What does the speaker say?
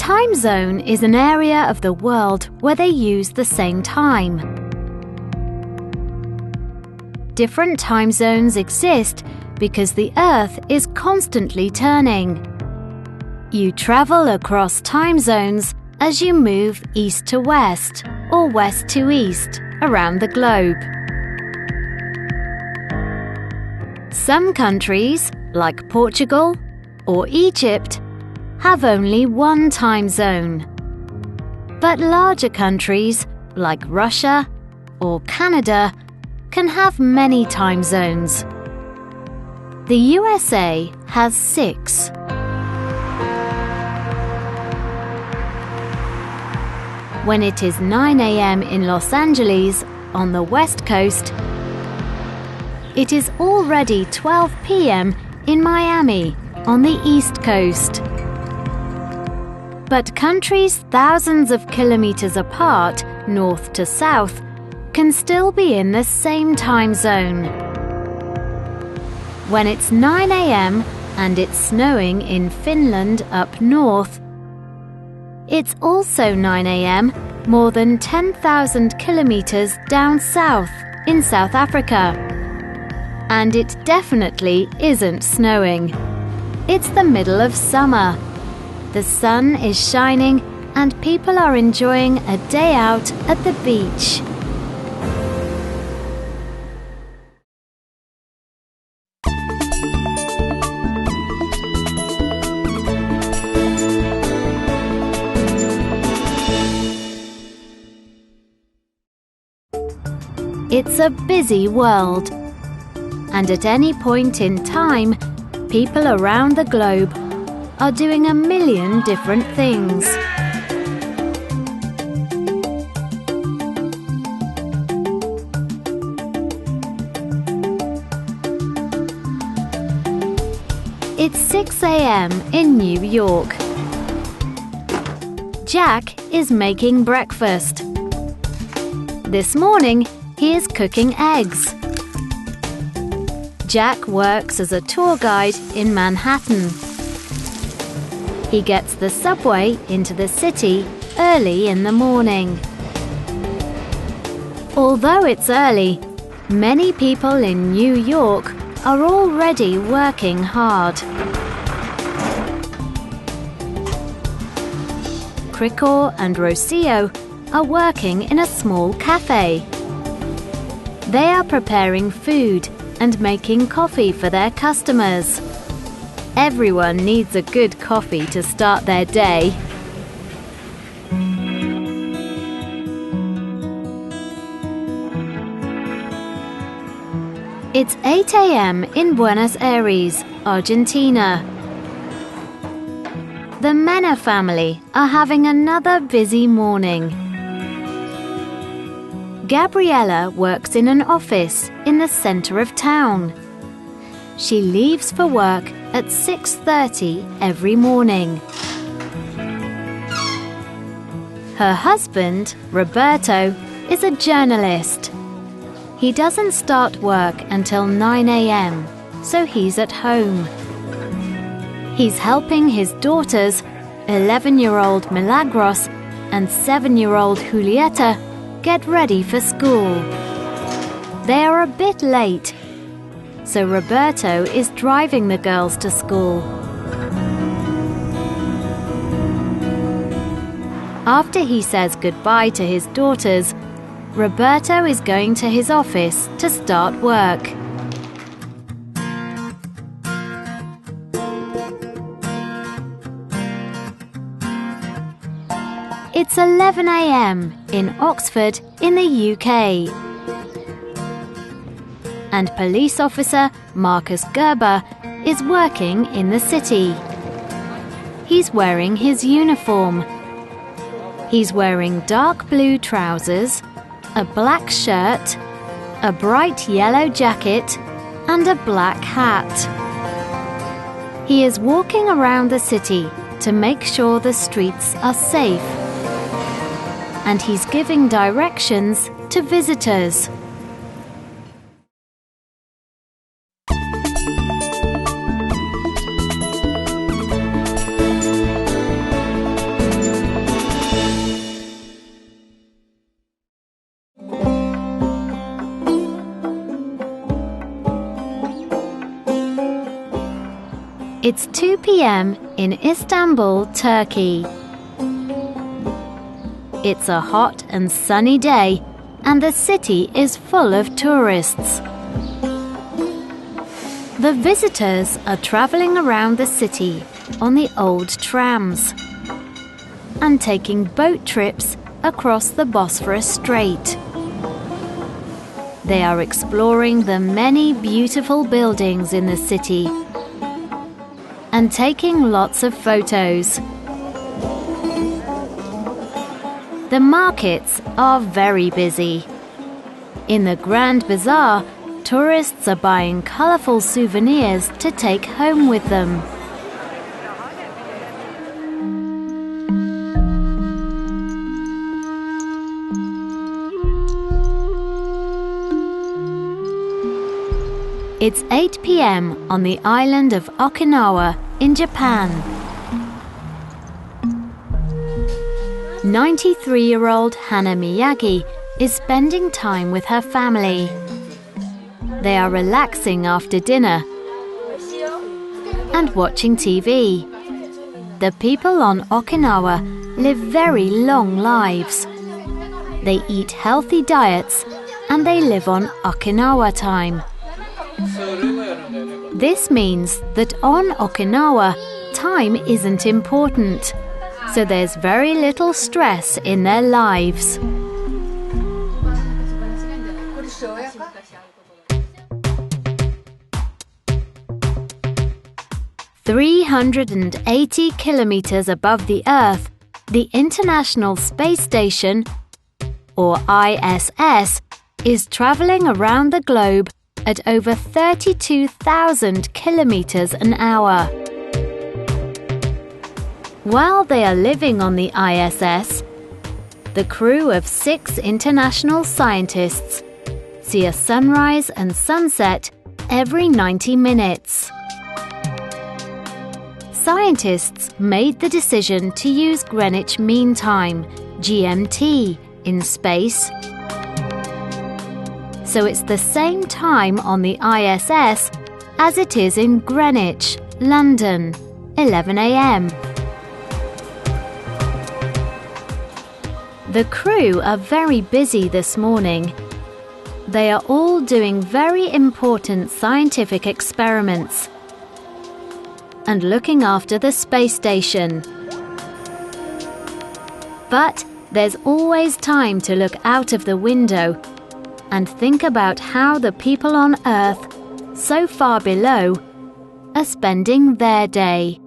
time zone is an area of the world where they use the same time. Different time zones exist because the Earth is constantly turning. You travel across time zones as you move east to west or west to east around the globe. Some countries, like Portugal or Egypt, have only one time zone. But larger countries, like Russia or Canada, can have many time zones. The USA has 6. When it is 9 a.m. in Los Angeles on the West Coast, it is already 12 p.m. in Miami on the East Coast. But countries thousands of kilometers apart, north to south, can still be in the same time zone. When it's 9 a.m. and it's snowing in Finland up north, it's also 9 a.m. more than 10,000 kilometers down south in South Africa. And it definitely isn't snowing. It's the middle of summer. The sun is shining and people are enjoying a day out at the beach. It's a busy world, and at any point in time, people around the globe are doing a million different things. It's 6 a.m. in New York. Jack is making breakfast. This morning, he is cooking eggs. Jack works as a tour guide in Manhattan. He gets the subway into the city early in the morning. Although it's early, many people in New York are already working hard. Krikor and Rocio are working in a small cafe. They are preparing food and making coffee for their customers. Everyone needs a good coffee to start their day. It's 8 a.m. in Buenos Aires, Argentina. The Mena family are having another busy morning. Gabriella works in an office in the center of town. She leaves for work at 6:30 every morning. Her husband, Roberto, is a journalist. He doesn't start work until 9 a.m., so he's at home. He's helping his daughters, 11-year-old Milagros and 7-year-old Julieta, get ready for school. They are a bit late, so Roberto is driving the girls to school. After he says goodbye to his daughters, Roberto is going to his office to start work. It's 11 a.m. in Oxford in the UK. And police officer Marcus Gerber is working in the city. He's wearing his uniform. He's wearing dark blue trousers, a black shirt, a bright yellow jacket, and a black hat. He is walking around the city to make sure the streets are safe. And he's giving directions to visitors. It's 2 p.m. in Istanbul, Turkey. It's a hot and sunny day, and the city is full of tourists. The visitors are traveling around the city on the old trams and taking boat trips across the Bosphorus Strait. They are exploring the many beautiful buildings in the city and taking lots of photos. The markets are very busy. In the Grand Bazaar, tourists are buying colorful souvenirs to take home with them. It's 8 p.m. on the island of Okinawa in Japan. 93-year-old Hana Miyagi is spending time with her family. They are relaxing after dinner and watching TV. The people on Okinawa live very long lives. They eat healthy diets and they live on Okinawa time. This means that on Okinawa, time isn't important, so there's very little stress in their lives. "380 kilometers above the Earth, the International Space Station, or ISS, is traveling around the globe at over 32,000 kilometers an hour. While they are living on the ISS, the crew of 6 international scientists see a sunrise and sunset every 90 minutes. Scientists made the decision to use Greenwich Mean Time, GMT, in space. So it's the same time on the ISS as it is in Greenwich, London, 11 a.m. The crew are very busy this morning. They are all doing very important scientific experiments and looking after the space station. But there's always time to look out of the window and think about how the people on Earth, so far below, are spending their day.